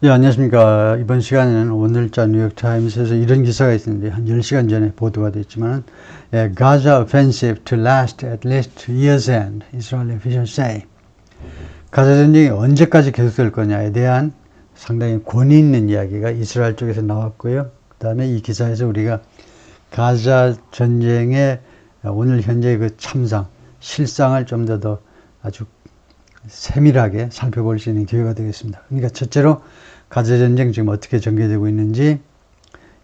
예, 안녕하십니까. 이번 시간에는 오늘자 뉴욕타임스에서 이런 기사가 있었는데, 한 10시간 전에 보도가 됐지만, Gaza offensive to last at least 2 years end, Israel officials say. 가자 전쟁이 언제까지 계속될 거냐에 대한 상당히 권위 있는 이야기가 이스라엘 쪽에서 나왔고요. 그 다음에 이 기사에서 우리가 가자 전쟁의 오늘 현재 그 참상, 실상을 좀 더 아주 세밀하게 살펴볼 수 있는 기회가 되겠습니다. 그러니까 첫째로 가자 전쟁 지금 어떻게 전개되고 있는지,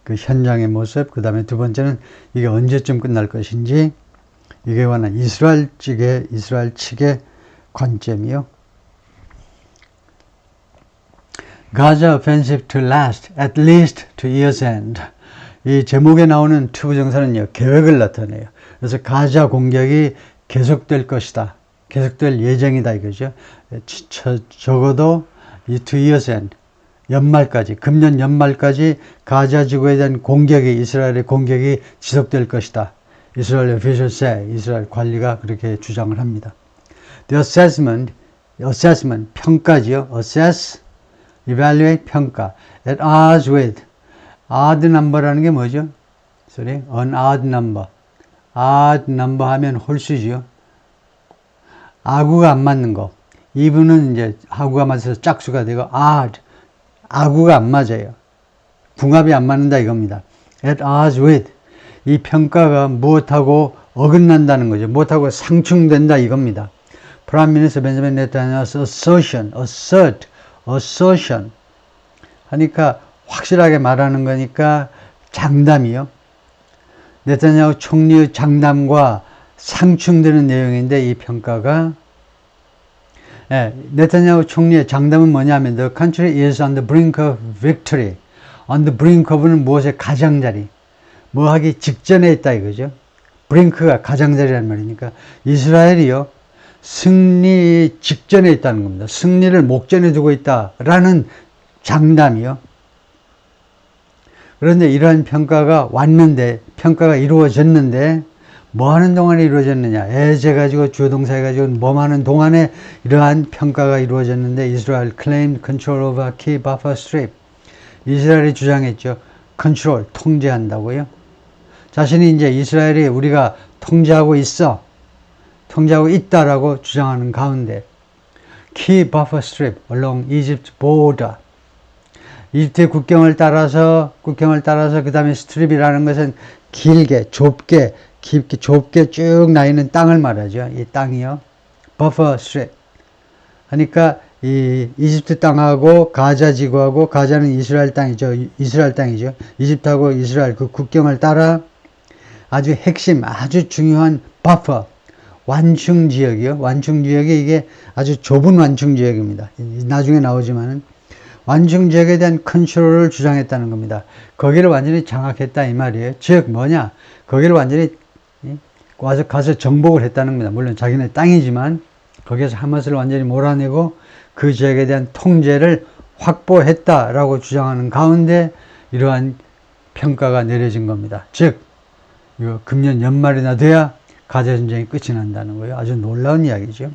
그 현장의 모습, 그 다음에 두 번째는 이게 언제쯤 끝날 것인지, 이게 관한 이스라엘 측의 관점이요. Gaza offensive to last at least to year's end. 이 제목에 나오는 투부정사는요, 계획을 나타내요. 그래서 가자 공격이 계속될 것이다. 계속될 예정이다 이거죠. 적어도 이 2 years end, 연말까지, 금년 연말까지 가자 지구에 대한 공격이, 이스라엘의 공격이 지속될 것이다. 이스라엘 officials say, 이스라엘 관리가 그렇게 주장을 합니다. The assessment, 평가지요. assess, evaluate, 평가. at odds with, odd number라는 게 뭐죠? an odd number. odd number 하면 홀수지요. 아구가 안 맞는 거. 이분은 이제 아구가 맞아서 짝수가 되고, odd, 아구가 안 맞아요. 궁합이 안 맞는다 이겁니다. at odds with, 이 평가가 무엇하고 어긋난다는 거죠. 무엇하고 상충된다 이겁니다. Prime Minister Benjamin Netanyahu's assertion 하니까 확실하게 말하는 거니까 장담이요. 네타냐후 총리의 장담과 상충되는 내용인데 이 평가가 네타냐후 총리의 장담은 뭐냐면 The country is on the brink of victory. On the brink of는 무엇의 가장자리. 뭐 하기 직전에 있다 이거죠. brink가 가장자리라는 말이니까 이스라엘이요. 승리 직전에 있다는 겁니다. 승리를 목전에 두고 있다라는 장담이요. 그런데 이러한 평가가 왔는데, 평가가 이루어졌는데, 뭐 하는 동안에 이루어졌느냐? 애제 가지고 주어동사 해가지고 뭐 하는 동안에 이러한 평가가 이루어졌는데, 이스라엘 claimed control over key buffer strip. 이스라엘이 주장했죠. control, 통제한다고요. 자신이 이제 이스라엘이 우리가 통제하고 있다라고 주장하는 가운데, key buffer strip along Egypt border. 이집트의 국경을 따라서 그 다음에 스트립이라는 것은 길게, 좁게, 깊게, 좁게 쭉 나 있는 땅을 말하죠. 이 땅이요. 버퍼 스트립. 하니까 이 이집트 땅하고 가자 지구하고, 가자는 이스라엘 땅이죠. 이집트하고 이스라엘 그 국경을 따라 아주 핵심, 아주 중요한 버퍼, 완충 지역이요. 완충 지역이 이게 아주 좁은 완충 지역입니다. 나중에 나오지만은 완충 지역에 대한 컨트롤을 주장했다는 겁니다. 거기를 완전히 장악했다 이 말이에요. 즉 뭐냐? 거기를 완전히 가서 정복을 했다는 겁니다. 물론 자기네 땅이지만 거기에서 하마스를 완전히 몰아내고 그 지역에 대한 통제를 확보했다라고 주장하는 가운데 이러한 평가가 내려진 겁니다. 즉 이거 금년 연말이나 돼야 가자 전쟁이 끝이 난다는 거예요. 아주 놀라운 이야기죠.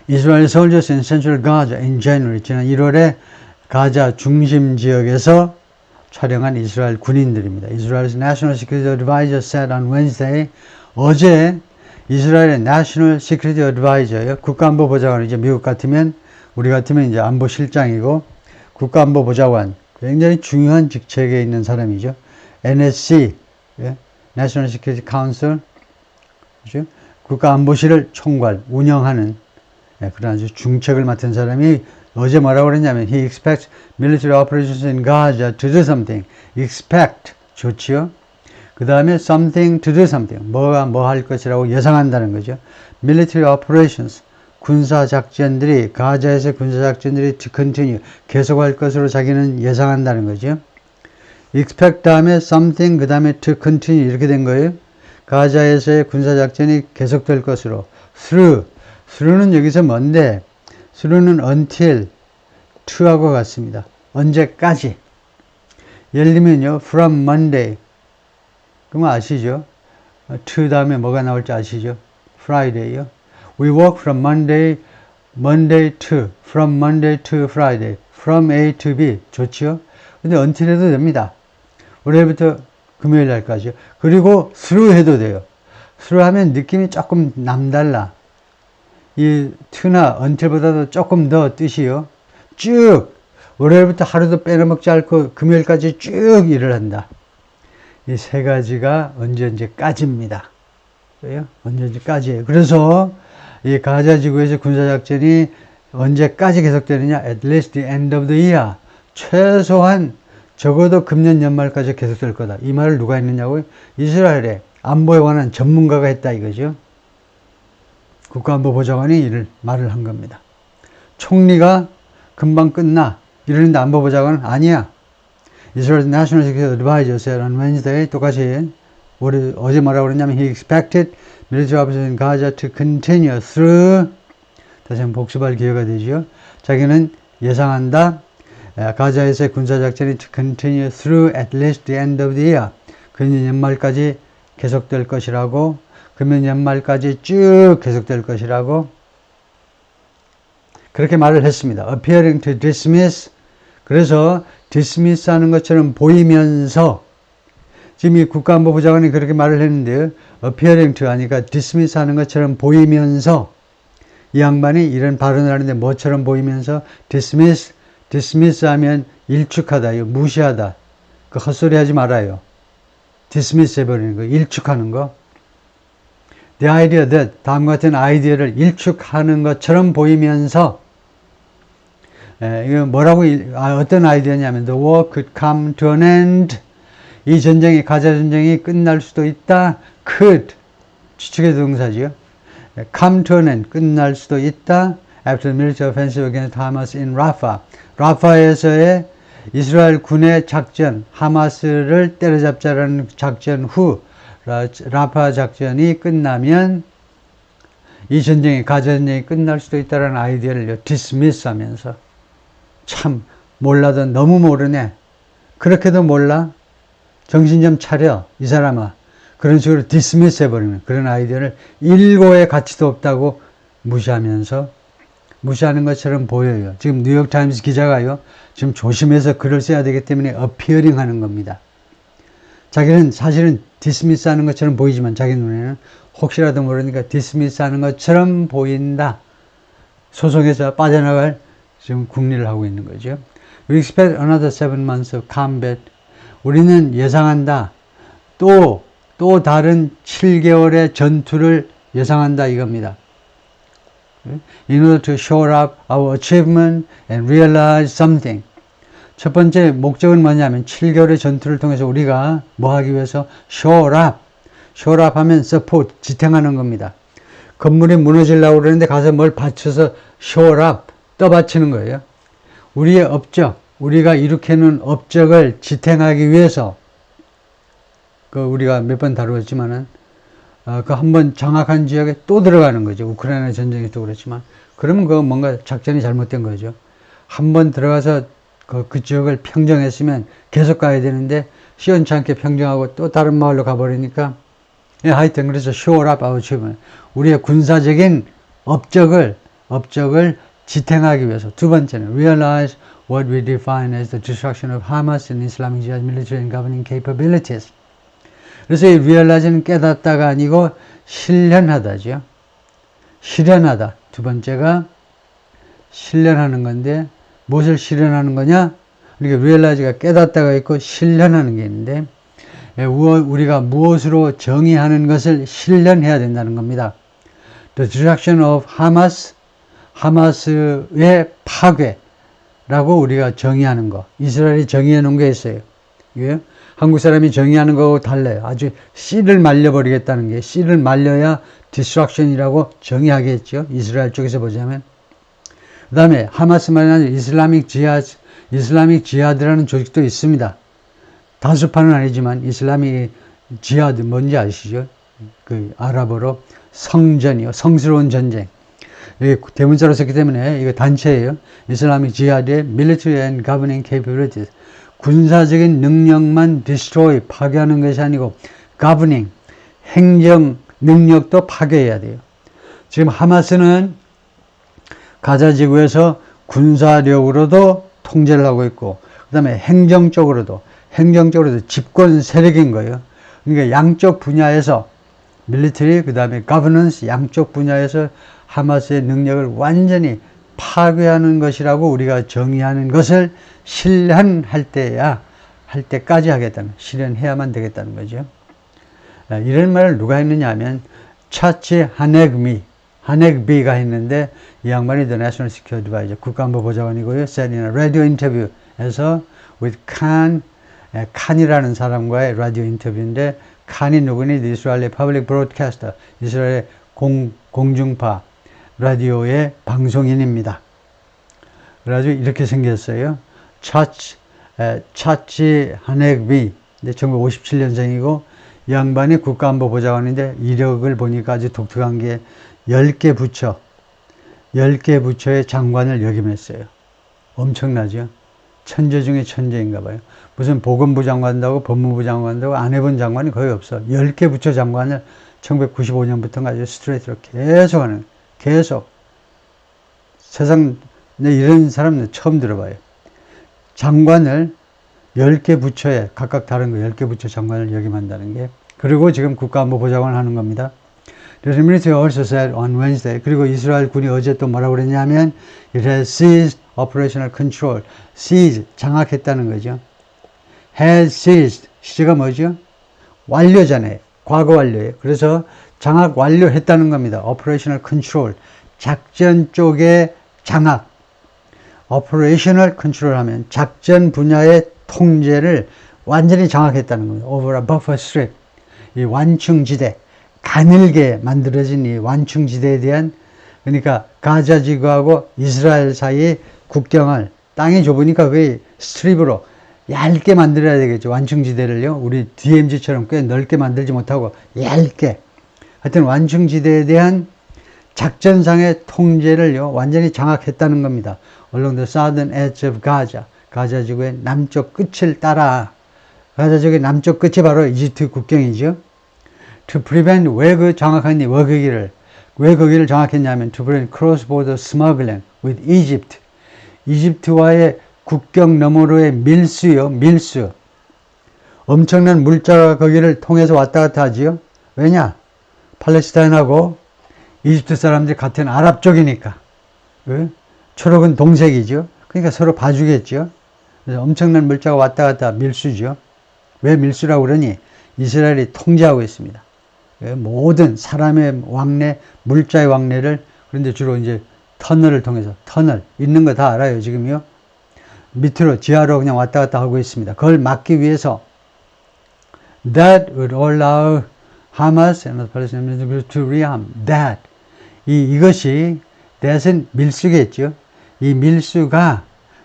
Israeli soldiers in central Gaza in January, 지난 1월에 가자 중심 지역에서 촬영한 이스라엘 군인들입니다. Israel's National Security Advisor said on Wednesday, 어제 이스라엘의 National Security Advisor요, 국가안보보좌관이죠. 미국 같으면, 우리 같으면 이제 안보실장이고, 국가안보보좌관, 굉장히 중요한 직책에 있는 사람이죠. NSC, National Security Council, 그렇죠? 국가안보실을 총괄, 운영하는 그런 아주 중책을 맡은 사람이 어제 뭐라고 그랬냐면 He expects military operations in Gaza to do something. Expect, 좋지요. 그 다음에 something to do something. 뭐가 뭐 할 것이라고 예상한다는 거죠. Military operations, 군사작전들이, 가자에서 군사작전들이 to continue, 계속할 것으로 자기는 예상한다는 거죠. Expect 다음에 something, 그 다음에 to continue 이렇게 된 거예요. 가자에서의 군사작전이 계속될 것으로. through는 여기서 뭔데? through는 until, to하고 같습니다. 언제까지. 예를 들면요, from Monday. 그러면 아시죠? to 다음에 뭐가 나올지 아시죠? Friday요. We work from Monday to from Monday to Friday, from A to B 좋죠? 근데 until 해도 됩니다. 월요일부터 금요일 날까지요. 그리고 through 해도 돼요. through 하면 느낌이 조금 남달라. 이 to나 until보다도 조금 더 뜻이요. 쭉 월요일부터 하루도 빼먹지 않고 금요일까지 쭉 일을 한다. 이 세 가지가 언제까지입니다. 언제까지예요. 그래서 이 가자 지구에서 군사작전이 언제까지 계속되느냐? At least the end of the year. 최소한 적어도 금년 연말까지 계속될 거다. 이 말을 누가 했느냐고요? 이스라엘의 안보에 관한 전문가가 했다 이거죠. 국가안보보좌관이 이를 말을 한 겁니다. 총리가 금방 끝나 이러는데 안보보좌관은 아니야. Israel's National Security Advisor said on Wednesday 똑같이 어제 뭐라고 그랬냐면 he expected military operations in Gaza to continue through 다시 한번 복습할 기회가 되죠. 자기는 예상한다. 가자에서의 군사작전이 to continue through at least the end of the year. 금년 연말까지 계속될 것이라고 금년 연말까지 쭉 계속될 것이라고 그렇게 말을 했습니다. appearing to dismiss 그래서 dismiss 하는 것처럼 보이면서 지금 이 국가안보부 장관이 그렇게 말을 했는데요. appearing to 하니까 dismiss 하는 것처럼 보이면서 이 양반이 이런 발언을 하는데 뭐처럼 보이면서 dismiss 하면 일축하다, 무시하다. 그 헛소리 하지 말아요. dismiss 해버리는 거, 일축하는 거. The idea that 다음과 같은 아이디어를 일축하는 것처럼 보이면서 이거 뭐라고 어떤 아이디어냐면 the war could come to an end. 이 전쟁이 가자 전쟁이 끝날 수도 있다. could 추측의 동사지요. come to an end 끝날 수도 있다. After the military offensive against Hamas in Rafah. 라파에서의 이스라엘 군의 작전, 하마스를 때려잡자라는 작전 후 라파 작전이 끝나면 이 전쟁이 가자 전쟁이 끝날 수도 있다는 아이디어를 dismiss 하면서 참 몰라도 너무 모르네. 그렇게도 몰라? 정신 좀 차려 이 사람아. 그런 식으로 dismiss 해버리는 그런 아이디어를 일고의 가치도 없다고 무시하는 것처럼 보여요. 지금 뉴욕타임스 기자가요. 지금 조심해서 글을 써야 되기 때문에 appearing 하는 겁니다. 자기는 사실은 dismiss 하는 것처럼 보이지만 자기 눈에는 혹시라도 모르니까 dismiss 하는 것처럼 보인다. 소송에서 빠져나갈 지금 국리를 하고 있는 거죠. We expect another 7 months of combat. 우리는 예상한다. 또 다른 7개월의 전투를 예상한다 이겁니다. In order to shore up our achievement and realize something. 첫 번째 목적은 뭐냐면 7개월의 전투를 통해서 우리가 뭐 하기 위해서 shore up. shore up 하면 support, 지탱하는 겁니다. 건물이 무너지려고 그러는데 가서 뭘 받쳐서 shore up, 떠받치는 거예요. 우리의 업적, 우리가 일으켜놓은 업적을 지탱하기 위해서 그 우리가 몇 번 다루었지만은 그 한번 장악한 지역에 또 들어가는 거죠. 우크라이나 전쟁에도 그렇지만 그러면 그거 뭔가 작전이 잘못된 거죠. 한번 들어가서 그 지역을 평정했으면 계속 가야 되는데 시원찮게 평정하고 또 다른 마을로 가버리니까 하여튼 그래서 shore up our achievement. 우리의 군사적인 업적을 지탱하기 위해서. 두 번째는 realize what we define as the destruction of Hamas and Islamic Jihad military and governing capabilities. 그래서 이 realize는 깨닫다가 아니고 실현하다죠. 실현하다. 두 번째가 실현하는 건데 무엇을 실현하는 거냐? 그러니까 realize가 깨닫다가 있고 실현하는 게 있는데 우리가 무엇으로 정의하는 것을 실현해야 된다는 겁니다. The destruction of Hamas, 하마스의 파괴라고 우리가 정의하는 거. 이스라엘이 정의해 놓은 게 있어요. 예? 한국 사람이 정의하는 거하고 달라요. 아주 씨를 말려버리겠다는 게 씨를 말려야 destruction이라고 정의하겠죠. 이스라엘 쪽에서 보자면. 그 다음에 하마스만이 아니라 이슬라믹 지하드라는 조직도 있습니다. 다수파는 아니지만 이슬라믹 지하드 뭔지 아시죠? 그 아랍어로 성전이요. 성스러운 전쟁. 이게 대문자로 썼기 때문에 이거 단체예요. 이슬라믹 지하드의 military and governing capabilities. 군사적인 능력만 destroy, 파괴하는 것이 아니고 governing, 행정 능력도 파괴해야 돼요. 지금 하마스는 가자 지구에서 군사력으로도 통제를 하고 있고, 그 다음에 행정적으로도 집권 세력인 거예요. 그러니까 양쪽 분야에서 밀리터리, 그 다음에 가버넌스 양쪽 분야에서 하마스의 능력을 완전히 파괴하는 것이라고 우리가 정의하는 것을 실현할 때까지 하겠다는, 실현해야만 되겠다는 거죠. 이런 말을 누가 했느냐 하면 차치 하넥비가 했는데, 이 양반이 The National Security Advisor, 국가안보 보좌관이고요. said in a radio interview에서 with 칸이라는 사람과의 라디오 인터뷰인데, 칸이 누구니? The Israeli Public Broadcaster, 이스라엘의 공중파 라디오의 방송인입니다. 그래가지고 이렇게 생겼어요. 차치 하넥비, 1957년생이고 이 양반이 국가안보 보좌관인데, 이력을 보니까 아주 독특한 게 10개 부처의 장관을 역임했어요. 엄청나죠? 천재 중에 천재인가 봐요. 무슨 보건부 장관도 하고 법무부 장관도 하고 안 해본 장관이 거의 없어. 10개 부처 장관을 1995년부터 아주 스트레이트로 계속. 세상, 이런 사람은 처음 들어봐요. 장관을 10개 부처에, 각각 다른 거 10개 부처 장관을 역임한다는 게. 그리고 지금 국가안보 보좌관을 하는 겁니다. The military also said on Wednesday, 그리고 이스라엘 군이 어제 또 뭐라고 그랬냐면 it has seized operational control. seize, 장악했다는 거죠. has seized, 시제가 뭐죠? 완료잖아요. 과거 완료예요. 그래서 장악 완료했다는 겁니다. operational control, 작전 쪽의 장악. operational control 하면 작전 분야의 통제를 완전히 장악했다는 겁니다. over a buffer strip, 이 완충지대, 가늘게 만들어진 이 완충지대에 대한, 그러니까 가자 지구하고 이스라엘 사이의 국경을, 땅이 좁으니까 그 스트립으로 얇게 만들어야 되겠죠. 완충지대를요. 우리 DMZ처럼 꽤 넓게 만들지 못하고 얇게. 하여튼 완충지대에 대한 작전상의 통제를요, 완전히 장악했다는 겁니다. Along the southern edge of Gaza. 가자 지구의 남쪽 끝을 따라. 가자 지구의 남쪽 끝이 바로 이집트 국경이죠. To prevent, 왜 그 장악했니? 왜 거기를 장악했냐면 to prevent cross-border smuggling with Egypt. 이집트와의 국경 너머로의 밀수요, 밀수. 엄청난 물자가 거기를 통해서 왔다 갔다 하지요. 왜냐? 팔레스타인하고 이집트 사람들이 같은 아랍 쪽이니까. 초록은 동색이죠. 그러니까 서로 봐주겠죠. 그래서 엄청난 물자가 왔다 갔다 밀수죠. 왜 밀수라고 그러니? 이스라엘이 통제하고 있습니다. 모든 사람의 왕래, 물자의 왕래를, 그런데 주로 이제 터널을 통해서, 터널, 있는 거 다 알아요, 지금요. 밑으로, 지하로 그냥 왔다 갔다 하고 있습니다. 그걸 막기 위해서, that would allow Hamas and the Palestinian group to rearm. that. 이것이, that은 밀수겠죠. 이 밀수가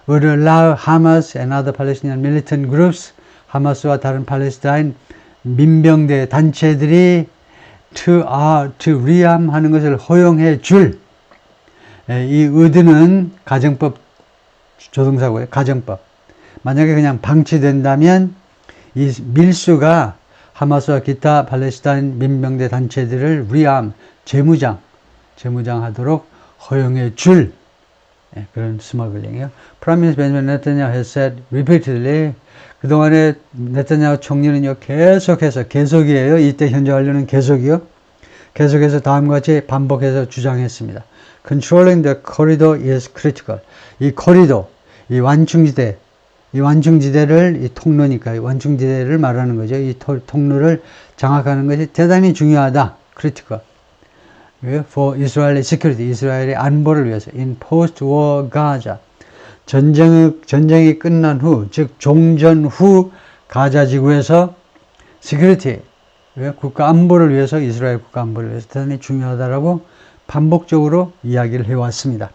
would allow Hamas and other Palestinian militant groups, 하마스와 다른 팔레스타인 민병대 단체들이 to rearm 하는 것을 허용해 줄, 이 의드는 가정법 조동사고요. 가정법. 만약에 그냥 방치된다면 이 밀수가 하마스와 기타 팔레스타인 민병대 단체들을 rearm, 재무장하도록 허용해 줄, 그런 스머글링이에요. Prime Minister Benjamin Netanyahu has said repeatedly, 그동안에 네타냐후 총리는요, 계속이에요. 이때 현재 완료는 계속이요. 계속해서 다음과 같이 반복해서 주장했습니다. Controlling the corridor is critical. 이 코리도, 이 완충지대를, 이 통로니까, 이 완충지대를 말하는 거죠. 이 통로를 장악하는 것이 대단히 중요하다. critical. For Israeli security, 이스라엘의 안보를 위해서. In post-war Gaza. 전쟁이 끝난 후, 즉 종전 후 가자 지구에서 security, 국가 안보를 위해서, 이스라엘 국가 안보를 위해서 대단히 중요하다라고 반복적으로 이야기를 해왔습니다.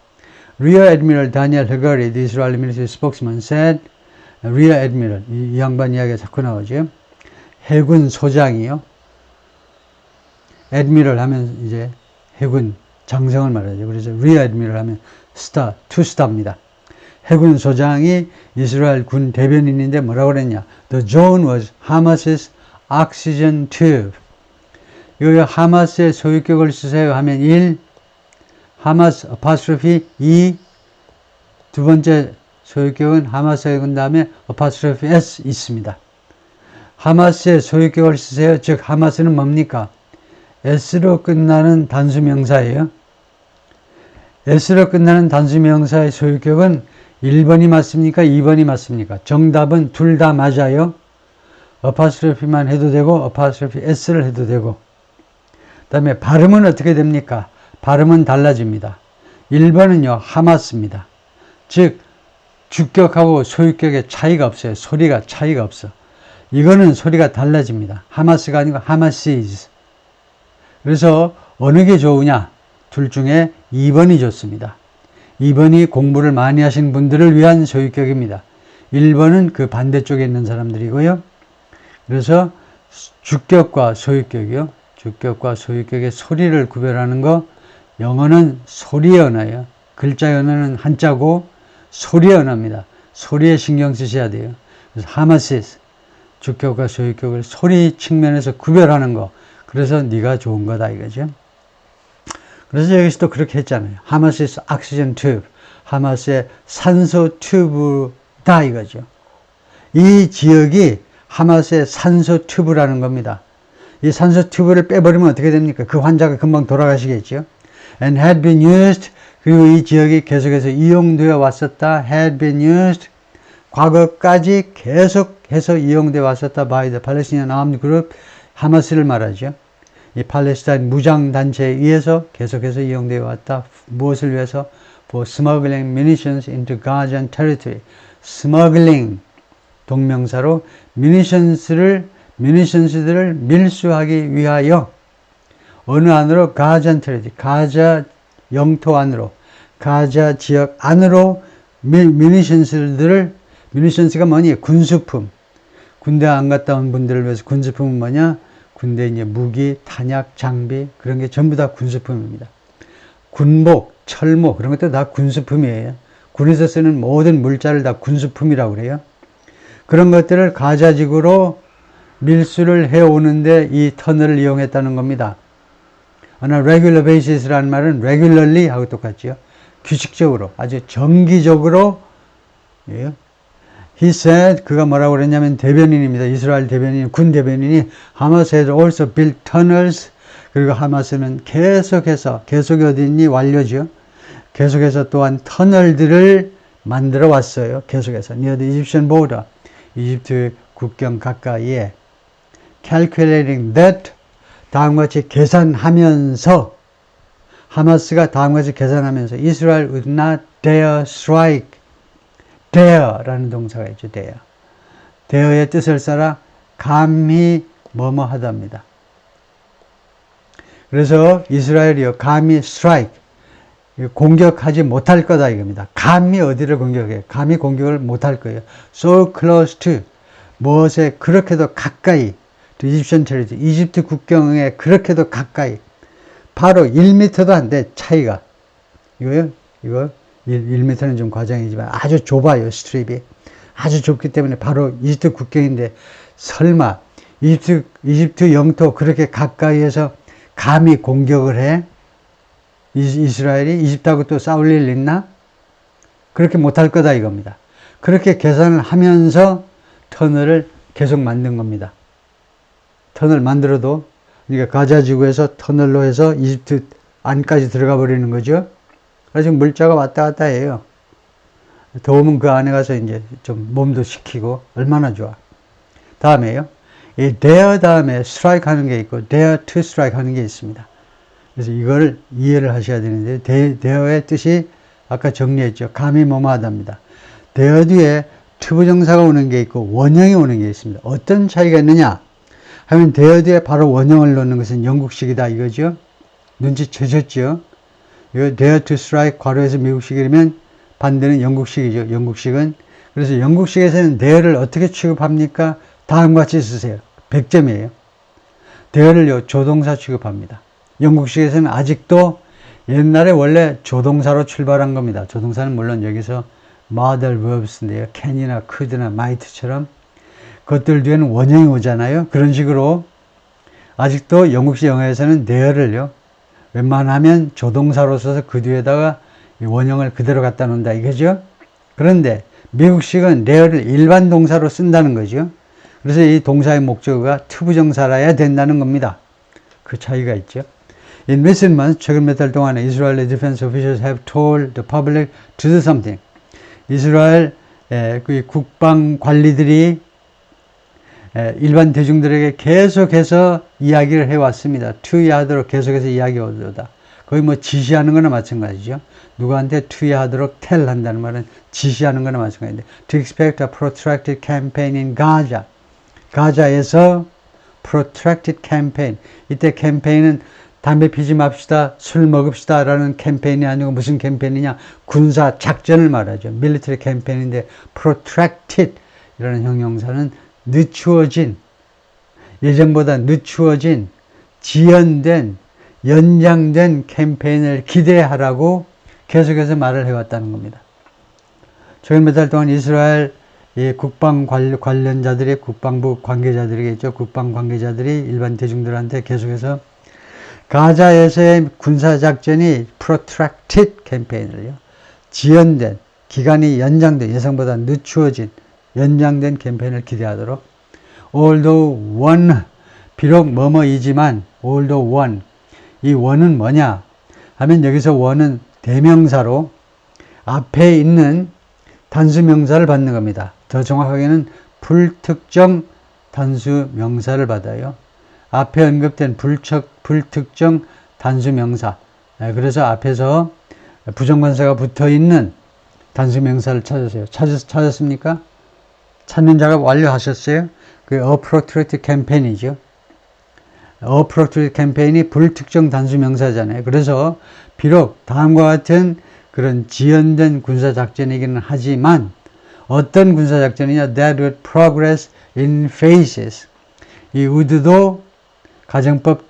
Rear Admiral Daniel Hagari, the Israeli military spokesman, said, Rear Admiral, 이 양반 이야기가 자꾸 나오죠. 해군 소장이요. Admiral 하면 이제 해군 장성을 말하죠. 그래서 Rear Admiral 하면 스타, 투스타입니다. 해군 소장이 이스라엘 군 대변인인데 뭐라고 그랬냐? The drone was Hamas's oxygen tube. 이거 하마스의 소유격을 쓰세요 하면 1, 하마스 apostrophe 2, 두 번째 소유격은 하마스의 그 다음에 apostrophe s 있습니다. 하마스의 소유격을 쓰세요. 즉 하마스는 뭡니까? s로 끝나는 단수명사예요. s로 끝나는 단수명사의 소유격은 1번이 맞습니까? 2번이 맞습니까? 정답은 둘 다 맞아요. apostrophe만 해도 되고 apostrophe s를 해도 되고. 그 다음에 발음은 어떻게 됩니까? 발음은 달라집니다. 1번은요 하마스입니다. 즉 주격하고 소유격의 차이가 없어요. 소리가 차이가 없어. 이거는 소리가 달라집니다. 하마스가 아니고 하마시즈. 그래서 어느 게 좋으냐? 둘 중에 2번이 좋습니다. 2번이 공부를 많이 하신 분들을 위한 소유격입니다. 1번은 그 반대쪽에 있는 사람들이고요. 그래서 주격과 소유격이요. 주격과 소유격의 소리를 구별하는 거, 영어는 소리의 언어예요. 글자의 언어는 한자고 소리의 언어입니다. 소리에 신경 쓰셔야 돼요. 그래서 하마시스, 주격과 소유격을 소리 측면에서 구별하는 거. 그래서 네가 좋은 거다 이거죠. 그래서 여기서도 그렇게 했잖아요. 하마시스 옥시전 튜브, 하마스의 산소 튜브다 이거죠. 이 지역이 하마스의 산소 튜브라는 겁니다. 이 산소 튜브를 빼버리면 어떻게 됩니까? 그 환자가 금방 돌아가시겠죠. And had been used, 그리고 이 지역이 계속해서 이용되어 왔었다. had been used, 과거까지 계속해서 이용되어 왔었다. by the Palestinian armed group, 하마스를 말하죠. 이 팔레스타인 무장단체에 의해서 계속해서 이용되어 왔다. 무엇을 위해서? For smuggling munitions into Gazan territory. smuggling, 동명사로 munitions들을 밀수하기 위하여 어느 안으로? 가잔 테리토리, 가자 영토 안으로, 가자 지역 안으로 뮤니션스가 뭐니? 군수품. 군대 안 갔다 온 분들을 위해서 군수품은 뭐냐? 군대 이제 무기, 탄약, 장비 그런 게 전부 다 군수품입니다. 군복, 철모 그런 것도 다 군수품이에요. 군에서 쓰는 모든 물자를 다 군수품이라고 그래요. 그런 것들을 가자지구로 밀수를 해오는데 이 터널을 이용했다는 겁니다. On a regular basis라는 말은 regularly 하고 똑같죠. 규칙적으로, 아주 정기적으로. 예. He said, 그가 뭐라고 그랬냐면 대변인입니다. 이스라엘 대변인, 군 대변인이 하마스 had also built tunnels. 그리고 하마스는 계속이 어디 있니? 완료죠. 계속해서 또한 터널들을 만들어 왔어요. 계속해서. Near the Egyptian border. 이집트 국경 가까이에. Calculating that, 다음과 같이 계산하면서, 하마스가 다음과 같이 계산하면서 Israel would not dare strike. dare라는 동사가 있죠. dare의 뜻을 따라 감히 뭐뭐 하답니다. 그래서 이스라엘이요 감히 strike, 공격하지 못할 거다 이겁니다. 감히 어디를 공격해? 감히 공격을 못할 거예요. so close to, 무엇에 그렇게도 가까이, to Egyptian territory, 이집트 국경에 그렇게도 가까이, 바로 1m도 안 돼 차이가. 이거 1m는 좀 과장이지만 아주 좁아요. 스트립이 아주 좁기 때문에 바로 이집트 국경인데 설마 이집트 영토 그렇게 가까이에서 감히 공격을 해? 이스라엘이 이집트하고 또 싸울 일 있나? 그렇게 못할 거다 이겁니다. 그렇게 계산을 하면서 터널을 계속 만든 겁니다. 터널 만들어도, 그러니까 가자지구에서 터널로 해서 이집트 안까지 들어가 버리는 거죠. 그래서 물자가 왔다 갔다 해요. 더우면 그 안에 가서 이제 좀 몸도 식히고 얼마나 좋아. 다음에요. 이 dare 다음에 strike 하는 게 있고 dare to strike 하는 게 있습니다. 그래서 이걸 이해를 하셔야 되는데 dare의 뜻이 아까 정리했죠. 감히 뭐뭐 하답니다. dare 뒤에 to 부정사가 오는 게 있고 원형이 오는 게 있습니다. 어떤 차이가 있느냐 하면 dare 뒤에 바로 원형을 넣는 것은 영국식이다 이거죠. 눈치채셨죠? 이거 dare to strike 괄호에서 미국식이라면 반대는 영국식이죠. 영국식은. 그래서 영국식에서는 dare를 어떻게 취급합니까? 다음과 같이 쓰세요. 100점이에요. dare를요 조동사 취급합니다. 영국식에서는 아직도 옛날에 원래 조동사로 출발한 겁니다. 조동사는 물론 여기서 modal verbs인데요. can이나 could나 might처럼 그것들 뒤에는 원형이 오잖아요. 그런 식으로 아직도 영국식 영어에서는 dare를요 웬만하면 조동사로 써서 그 뒤에다가 원형을 그대로 갖다 놓는다 이거죠. 그런데 미국식은 레어를 일반 동사로 쓴다는 거죠. 그래서 이 동사의 목적어가 투부정사라야 된다는 겁니다. 그 차이가 있죠. In recent months, 최근 몇 달 동안에 Israeli defense officials have told the public to do something. 이스라엘 그 국방 관리들이 일반 대중들에게 계속해서 이야기를 해왔습니다. 투여하도록 계속해서 이야기해오다. 거의 뭐 지시하는 거나 마찬가지죠. 누구한테 투여하도록 tell 한다는 말은 지시하는 거나 마찬가지인데 to expect a protracted campaign in Gaza. 가자에서 protracted campaign. 이때 캠페인은 담배 피지 맙시다, 술 먹읍시다 라는 캠페인이 아니고 무슨 캠페인이냐? 군사 작전을 말하죠. military 캠페인인데 protracted 이라는 형용사는 늦추어진, 예전보다 늦추어진, 지연된, 연장된 캠페인을 기대하라고 계속해서 말을 해왔다는 겁니다. 최근 몇 달 동안 이스라엘 국방 관련자들이, 국방부 관계자들이겠죠. 국방 관계자들이 일반 대중들한테 계속해서 가자에서의 군사작전이 protracted 캠페인을요. 지연된, 기간이 연장된, 예상보다 늦추어진, 연장된 캠페인을 기대하도록 although one, 비록 뭐뭐이지만 although one, 이 one은 뭐냐 하면 여기서 one은 대명사로 앞에 있는 단수명사를 받는 겁니다. 더 정확하게는 불특정 단수명사를 받아요. 앞에 언급된 불특정 단수명사. 그래서 앞에서 부정관사가 붙어있는 단수명사를 찾으세요. 찾았습니까? 찾는 작업 완료하셨어요? 그 a protracted campaign이죠. a protracted campaign이 불특정 단수명사잖아요. 그래서 비록 다음과 같은 그런 지연된 군사작전이기는 하지만 어떤 군사작전이냐? That would progress in phases. 이 would도 가정법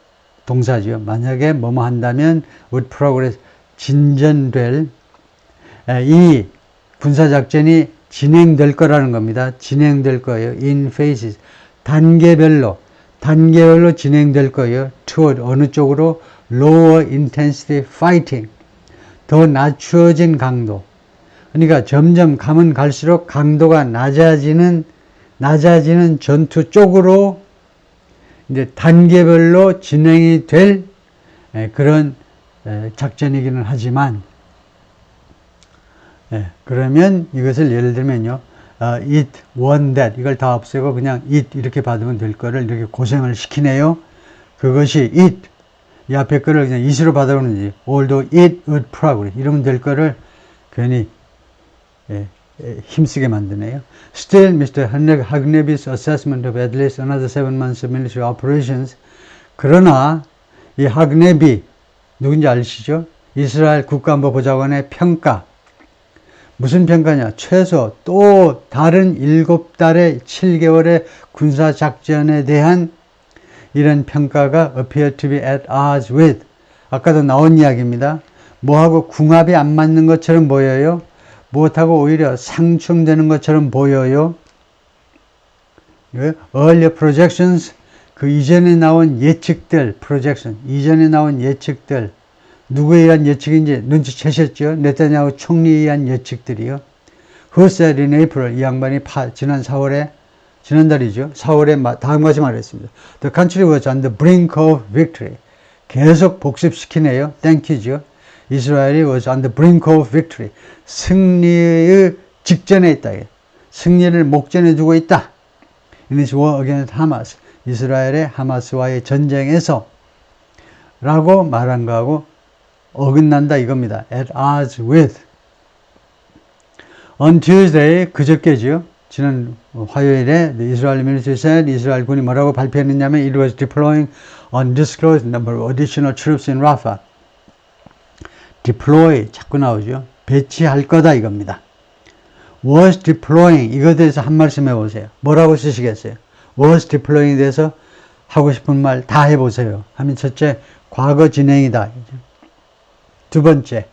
동사죠. 만약에 뭐뭐 한다면 would progress, 진전될, 이 군사작전이 진행될 거라는 겁니다. 진행될 거예요. in phases. 단계별로 진행될 거예요. toward, 어느 쪽으로? lower intensity fighting. 더 낮추어진 강도. 그러니까 점점 가면 갈수록 강도가 낮아지는 전투 쪽으로 이제 단계별로 진행이 될 그런 작전이기는 하지만, 그러면 이것을 예를 들면요, it, one, that 이걸 다 없애고 그냥 it 이렇게 받으면 될 거를 이렇게 고생을 시키네요. 그것이 it, 이 앞에 거를 그냥 it으로 받아오는지 although it would progress 이러면 될 거를 괜히 힘쓰게 만드네요. Still, Mr. Hagnebi's assessment of at least another 7 months of military operations. 그러나 이 하그네비 누군지 아시죠? 이스라엘 국가안보 보좌관의 평가. 무슨 평가냐? 최소 또 다른 7달의 7개월의 군사작전에 대한 이런 평가가 appear to be at odds with. 아까도 나온 이야기입니다. 뭐하고 궁합이 안 맞는 것처럼 보여요. 무엇하고 오히려 상충되는 것처럼 보여요. earlier projections, 그 이전에 나온 예측들, projection, 이전에 나온 예측들, 누구에 의한 예측인지 눈치채셨죠? 네타냐후 총리에 의한 예측들이요. Who said in April, 이 양반이 지난달이죠. 4월에 다음과 같이 말했습니다. The country was on the brink of victory. 계속 복습시키네요. 땡큐죠. 이스라엘이 was on the brink of victory. 승리의 직전에 있다. 승리를 목전에 두고 있다. In this war against Hamas. 이스라엘의 하마스와의 전쟁에서 라고 말한 거하고 어긋난다 이겁니다. At odds with. On Tuesday, 그저께죠. 지난 화요일에 the Israeli military said, 이스라엘 군이 뭐라고 발표했느냐면 it was deploying undisclosed number of additional troops in Rafah. deploy 자꾸 나오죠. 배치할 거다 이겁니다. was deploying 이거에 대해서 한 말씀 해보세요. 뭐라고 쓰시겠어요? was deploying에 대해서 하고 싶은 말 다 해보세요. 하면 첫째, 과거 진행이다. 두 번째,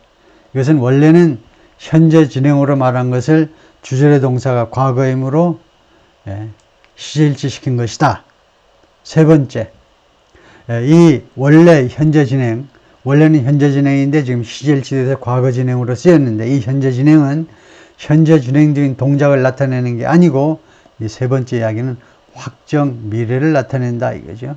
이것은 원래는 현재 진행으로 말한 것을 주절의 동사가 과거이므로 시제일치 시킨 것이다. 세 번째, 이 원래 현재 진행, 원래는 현재 진행인데 지금 시제일치돼서 과거 진행으로 쓰였는데 이 현재 진행은 현재 진행 중인 동작을 나타내는 게 아니고 이 세 번째 이야기는 확정 미래를 나타낸다 이거죠.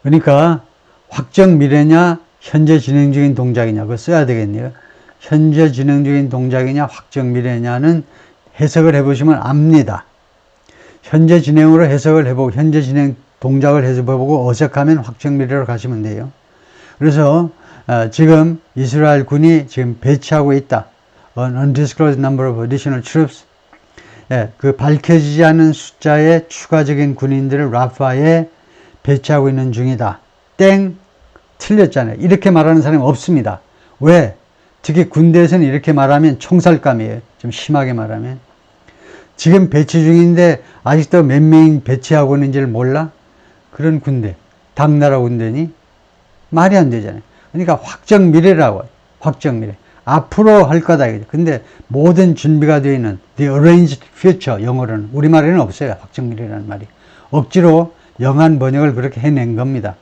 그러니까 확정 미래냐 현재 진행 중인 동작이냐 그거 써야 되겠네요. 현재 진행 중인 동작이냐 확정 미래냐는 해석을 해보시면 압니다. 현재 진행으로 해석을 해보고 현재 진행 동작을 해석해보고 어색하면 확정 미래로 가시면 돼요. 그래서 지금 이스라엘 군이 지금 배치하고 있다. An undisclosed number of additional troops. 예, 그 밝혀지지 않은 숫자의 추가적인 군인들을 라파에 배치하고 있는 중이다. 땡! 틀렸잖아요. 이렇게 말하는 사람이 없습니다. 왜? 특히 군대에서는 이렇게 말하면 총살감이에요. 좀 심하게 말하면. 지금 배치 중인데 아직도 몇 명 배치하고 있는지를 몰라? 그런 군대. 당나라 군대니? 말이 안 되잖아요. 그러니까 확정 미래라고. 확정 미래. 앞으로 할 거다. 근데 모든 준비가 되어 있는 the arranged future 영어로는 우리말에는 없어요. 확정 미래라는 말이. 억지로 영한 번역을 그렇게 해낸 겁니다.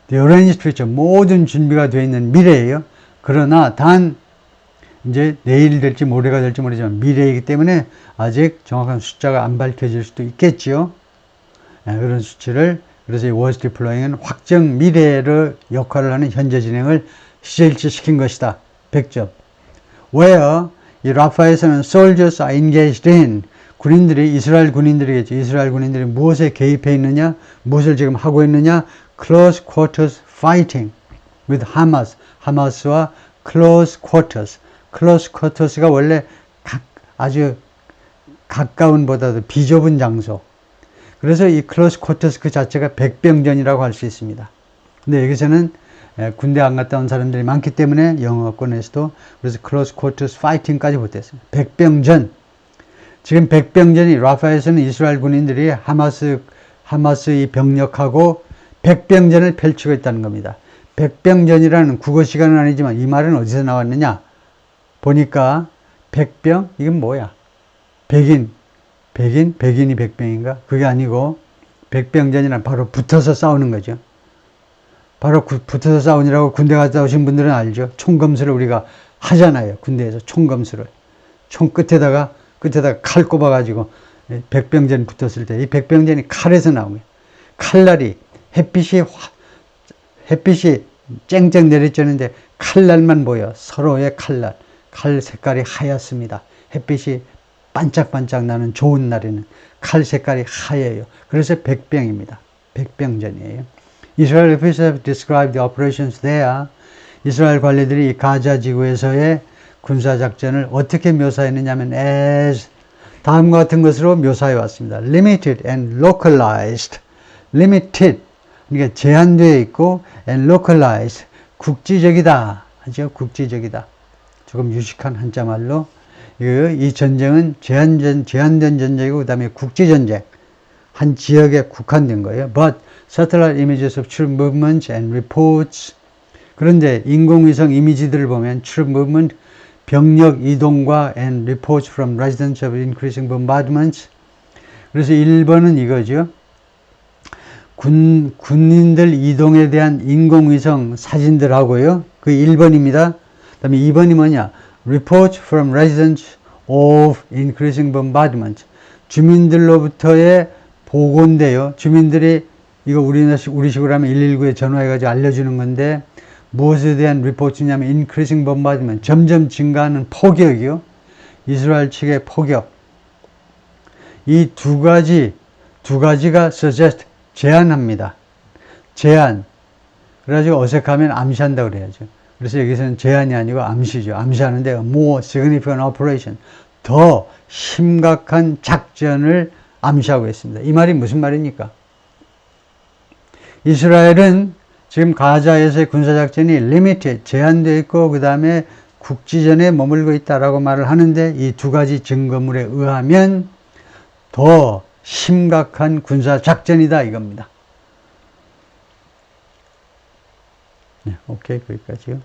The arranged future 모든 준비가 되어 있는 미래예요. 그러나 단 이제 내일 될지 모레가 될지 모르지만 미래이기 때문에 아직 정확한 숫자가 안 밝혀질 수도 있겠지요. 그런 수치를 그래서 이 was deploying은 확정 미래를 역할을 하는 현재 진행을 시킬시킨 것이다. 100점. Where 이 라파에서는 soldiers are engaged in 군인들이 이스라엘 군인들이겠죠. 이스라엘 군인들이 무엇에 개입해 있느냐, 무엇을 지금 하고 있느냐, close quarters fighting with Hamas. 하마스와 close quarters. close quarters가 원래 아주 가까운 보다도 비좁은 장소. 그래서 이 close quarters 그 자체가 백병전이라고 할 수 있습니다. 근데 여기서는 군대 안 갔다 온 사람들이 많기 때문에 영어권에서도 그래서 close quarters fighting까지 못했습니다. 백병전. 지금 백병전이 라파에서는 이스라엘 군인들이 하마스의 병력하고 백병전을 펼치고 있다는 겁니다. 백병전이라는 국어 시간은 아니지만 이 말은 어디서 나왔느냐? 보니까 백병? 이건 뭐야? 백인이 백병인가? 그게 아니고 백병전이란 바로 붙어서 싸우는 거죠. 바로 붙어서 싸우느라고 군대 갔다 오신 분들은 알죠. 총검수를 우리가 하잖아요. 군대에서 총검수를. 총 끝에다가 칼 꼽아가지고 백병전 붙었을 때 이 백병전이 칼에서 나오고요. 칼날이 햇빛이 쨍쨍 내리쬐는데 칼날만 보여. 서로의 칼날. 칼 색깔이 하얗습니다. 햇빛이 반짝반짝 나는 좋은 날에는 칼 색깔이 하얘요. 그래서 백병입니다. 백병전이에요. 이스라엘 officials have described the operations there. 이스라엘 관리들이 이 가자 지구에서의 군사작전을 어떻게 묘사했느냐 하면 as 다음과 같은 것으로 묘사해 왔습니다. limited and localized. limited 그러니까 제한되어 있고 and localized 국지적이다 하죠. 국지적이다. 조금 유식한 한자말로 이 전쟁은 제한된 전쟁이고 그 다음에 국지전쟁 한 지역에 국한된 거예요. But satellite images of troop movements and reports 그런데 인공위성 이미지들을 보면 troop movement 병력 이동과 and reports from residents of increasing bombardments 그래서 1번은 이거죠. 군인들 이동에 대한 인공위성 사진들하고요. 그 1번입니다. 그 다음에 2번이 뭐냐? Reports from residents of increasing bombardment. 주민들로부터의 보고인데요. 주민들이 이거 우리식으로 하면 119에 전화해가지고 알려주는 건데 무엇에 대한 리포트냐면 increasing bombardment. 점점 증가하는 폭격이요. 이스라엘 측의 폭격. 이 두 가지가 suggest 제한합니다. 제한. 그래가지고 어색하면 암시한다고 그래야죠. 그래서 여기서는 제한이 아니고 암시죠. 암시하는데 more significant operation. 더 심각한 작전을 암시하고 있습니다. 이 말이 무슨 말입니까? 이스라엘은 지금 가자에서의 군사작전이 limited, 제한되어 있고 그 다음에 국지전에 머물고 있다라고 말을 하는데 이 두 가지 증거물에 의하면 더 심각한 군사작전이다 이겁니다. 네, 오케이, 거기까지요.